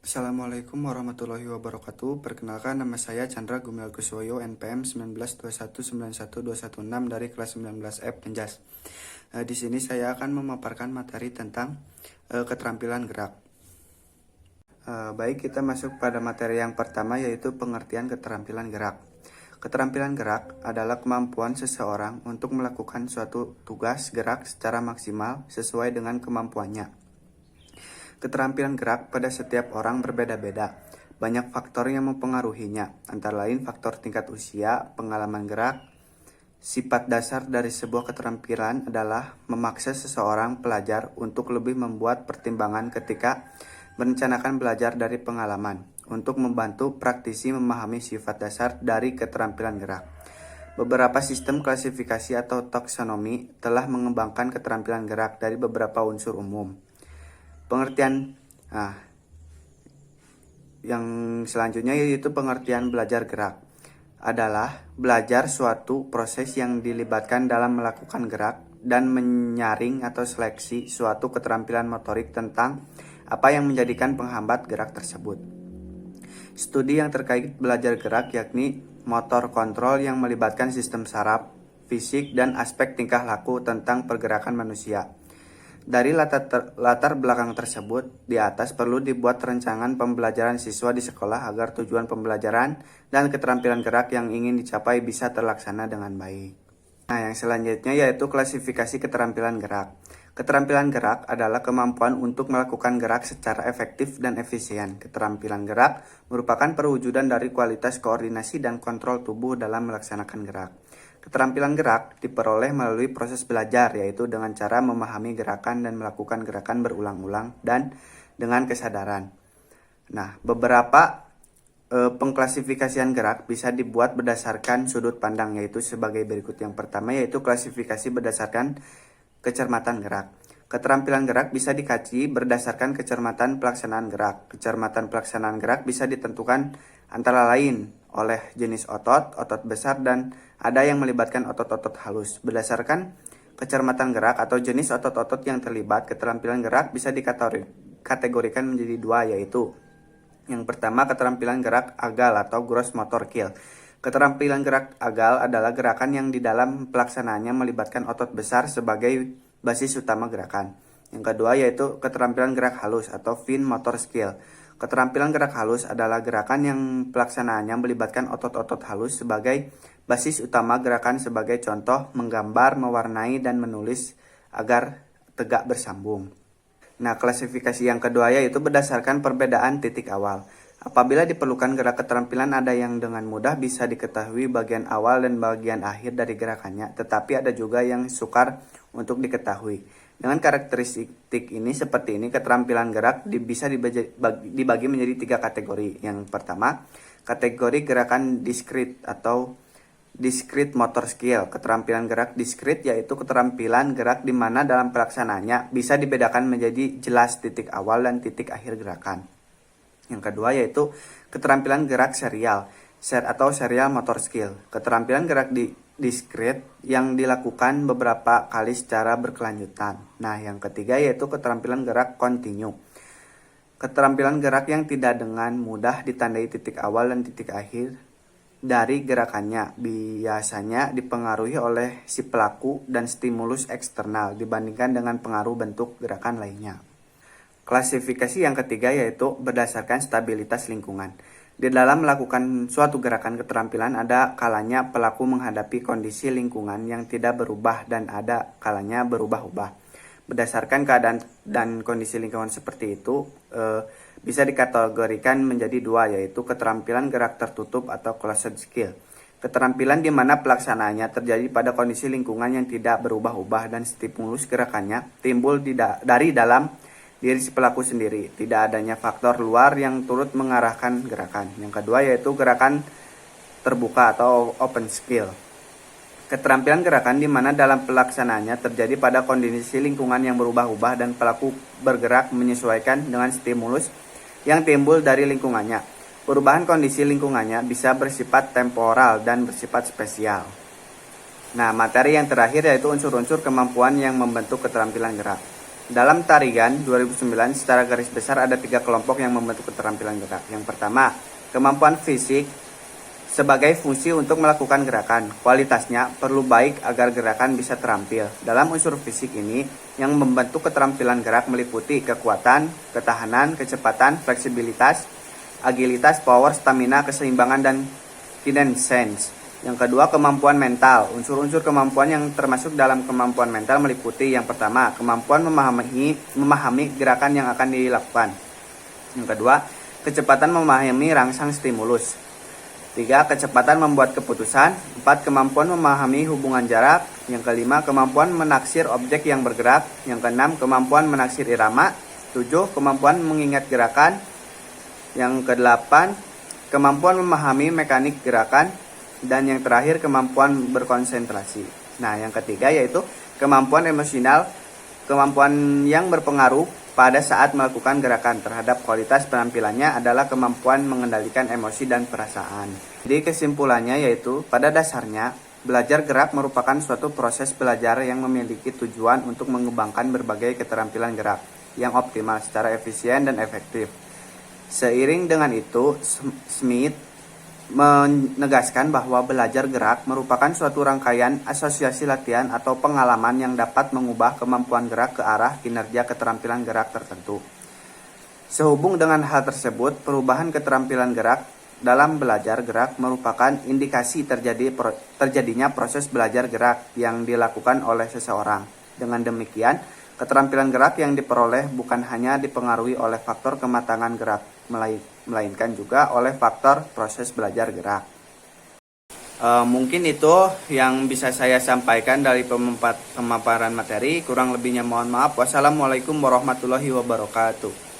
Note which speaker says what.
Speaker 1: Assalamualaikum warahmatullahi wabarakatuh. Perkenalkan, nama saya Chandra Gumilar Kuswoyo, NPM 1921912116 dari kelas 19F Penjas. Di sini saya akan memaparkan materi tentang keterampilan gerak. Baik, kita masuk pada materi yang pertama, yaitu pengertian keterampilan gerak. Keterampilan gerak adalah kemampuan seseorang untuk melakukan suatu tugas gerak secara maksimal sesuai dengan kemampuannya. Keterampilan gerak pada setiap orang berbeda-beda. Banyak faktor yang mempengaruhinya, antara lain faktor tingkat usia, pengalaman gerak. Sifat dasar dari sebuah keterampilan adalah memaksa seseorang pelajar untuk lebih membuat pertimbangan ketika merencanakan belajar dari pengalaman, untuk membantu praktisi memahami sifat dasar dari keterampilan gerak. Beberapa sistem klasifikasi atau taksonomi telah mengembangkan keterampilan gerak dari beberapa unsur umum. Pengertian yang selanjutnya yaitu pengertian belajar gerak adalah belajar suatu proses yang dilibatkan dalam melakukan gerak dan menyaring atau seleksi suatu keterampilan motorik tentang apa yang menjadikan penghambat gerak tersebut. Studi yang terkait belajar gerak yakni motor kontrol yang melibatkan sistem saraf, fisik, dan aspek tingkah laku tentang pergerakan manusia. Dari latar belakang tersebut, di atas perlu dibuat rancangan pembelajaran siswa di sekolah agar tujuan pembelajaran dan keterampilan gerak yang ingin dicapai bisa terlaksana dengan baik. Nah, yang selanjutnya yaitu klasifikasi keterampilan gerak. Keterampilan gerak adalah kemampuan untuk melakukan gerak secara efektif dan efisien. Keterampilan gerak merupakan perwujudan dari kualitas koordinasi dan kontrol tubuh dalam melaksanakan gerak. Keterampilan gerak diperoleh melalui proses belajar, yaitu dengan cara memahami gerakan dan melakukan gerakan berulang-ulang dan dengan kesadaran. Nah, beberapa pengklasifikasian gerak bisa dibuat berdasarkan sudut pandang, yaitu sebagai berikut. Yang pertama yaitu klasifikasi berdasarkan kecermatan gerak. Keterampilan gerak bisa dikaji berdasarkan kecermatan pelaksanaan gerak. Kecermatan pelaksanaan gerak bisa ditentukan antara lain oleh jenis otot, otot besar, dan ada yang melibatkan otot-otot halus. Berdasarkan kecermatan gerak atau jenis otot-otot yang terlibat, keterampilan gerak bisa dikategorikan menjadi dua, yaitu yang pertama keterampilan gerak agal atau gross motor skill. Keterampilan gerak agal adalah gerakan yang di dalam pelaksanaannya melibatkan otot besar sebagai basis utama gerakan. Yang kedua yaitu keterampilan gerak halus atau fine motor skill. Keterampilan gerak halus adalah gerakan yang pelaksanaannya melibatkan otot-otot halus sebagai basis utama gerakan, sebagai contoh menggambar, mewarnai, dan menulis agar tegak bersambung. Nah, klasifikasi yang kedua yaitu berdasarkan perbedaan titik awal. Apabila diperlukan gerak keterampilan, ada yang dengan mudah bisa diketahui bagian awal dan bagian akhir dari gerakannya, tetapi ada juga yang sukar untuk diketahui. Dengan karakteristik ini seperti ini, keterampilan gerak bisa dibagi menjadi tiga kategori. Yang pertama, kategori gerakan diskrit atau discrete motor skill. Keterampilan gerak diskrit yaitu keterampilan gerak di mana dalam pelaksanaannya bisa dibedakan menjadi jelas titik awal dan titik akhir gerakan. Yang kedua yaitu keterampilan gerak serial atau serial motor skill. Keterampilan gerak diskrit yang dilakukan beberapa kali secara berkelanjutan. Nah, yang ketiga yaitu keterampilan gerak kontinu. Keterampilan gerak yang tidak dengan mudah ditandai titik awal dan titik akhir dari gerakannya, biasanya dipengaruhi oleh si pelaku dan stimulus eksternal dibandingkan dengan pengaruh bentuk gerakan lainnya. Klasifikasi yang ketiga yaitu berdasarkan stabilitas lingkungan. Di dalam melakukan suatu gerakan keterampilan, ada kalanya pelaku menghadapi kondisi lingkungan yang tidak berubah dan ada kalanya berubah-ubah. Berdasarkan keadaan dan kondisi lingkungan seperti itu, bisa dikategorikan menjadi dua, yaitu keterampilan gerak tertutup atau closed skill. Keterampilan di mana pelaksanaannya terjadi pada kondisi lingkungan yang tidak berubah-ubah dan stimulus gerakannya timbul dari dalam diri si pelaku sendiri, tidak adanya faktor luar yang turut mengarahkan gerakan. Yang kedua yaitu gerakan terbuka atau open skill. Keterampilan gerakan di mana dalam pelaksanaannya terjadi pada kondisi lingkungan yang berubah-ubah dan pelaku bergerak menyesuaikan dengan stimulus yang timbul dari lingkungannya. Perubahan kondisi lingkungannya bisa bersifat temporal dan bersifat spesial. Nah, materi yang terakhir yaitu unsur-unsur kemampuan yang membentuk keterampilan gerak. Dalam Tarigan 2009, secara garis besar ada 3 kelompok yang membentuk keterampilan gerak. Yang pertama, kemampuan fisik sebagai fungsi untuk melakukan gerakan. Kualitasnya perlu baik agar gerakan bisa terampil. Dalam unsur fisik ini, yang membentuk keterampilan gerak meliputi kekuatan, ketahanan, kecepatan, fleksibilitas, agilitas, power, stamina, keseimbangan, dan kinesiens. Yang kedua, kemampuan mental. Unsur-unsur kemampuan yang termasuk dalam kemampuan mental meliputi yang pertama, kemampuan memahami gerakan yang akan dilakukan. Yang kedua, kecepatan memahami rangsang stimulus. 3. Kecepatan membuat keputusan. 4. Kemampuan memahami hubungan jarak. Yang kelima, kemampuan menaksir objek yang bergerak. Yang keenam, kemampuan menaksir irama. 7. Kemampuan mengingat gerakan. Yang kedelapan, kemampuan memahami mekanik gerakan. Dan yang terakhir, kemampuan berkonsentrasi. Nah, yang ketiga yaitu kemampuan emosional, kemampuan yang berpengaruh pada saat melakukan gerakan terhadap kualitas penampilannya adalah kemampuan mengendalikan emosi dan perasaan. Jadi kesimpulannya yaitu pada dasarnya belajar gerak merupakan suatu proses belajar yang memiliki tujuan untuk mengembangkan berbagai keterampilan gerak yang optimal secara efisien dan efektif. Seiring dengan itu, Smith menegaskan bahwa belajar gerak merupakan suatu rangkaian asosiasi latihan atau pengalaman yang dapat mengubah kemampuan gerak ke arah kinerja keterampilan gerak tertentu. Sehubung dengan hal tersebut, perubahan keterampilan gerak dalam belajar gerak merupakan indikasi terjadinya proses belajar gerak yang dilakukan oleh seseorang. Dengan demikian, keterampilan gerak yang diperoleh bukan hanya dipengaruhi oleh faktor kematangan gerak, melainkan juga oleh faktor proses belajar gerak. Mungkin itu yang bisa saya sampaikan dari pemaparan materi. Kurang lebihnya mohon maaf. Wassalamualaikum warahmatullahi wabarakatuh.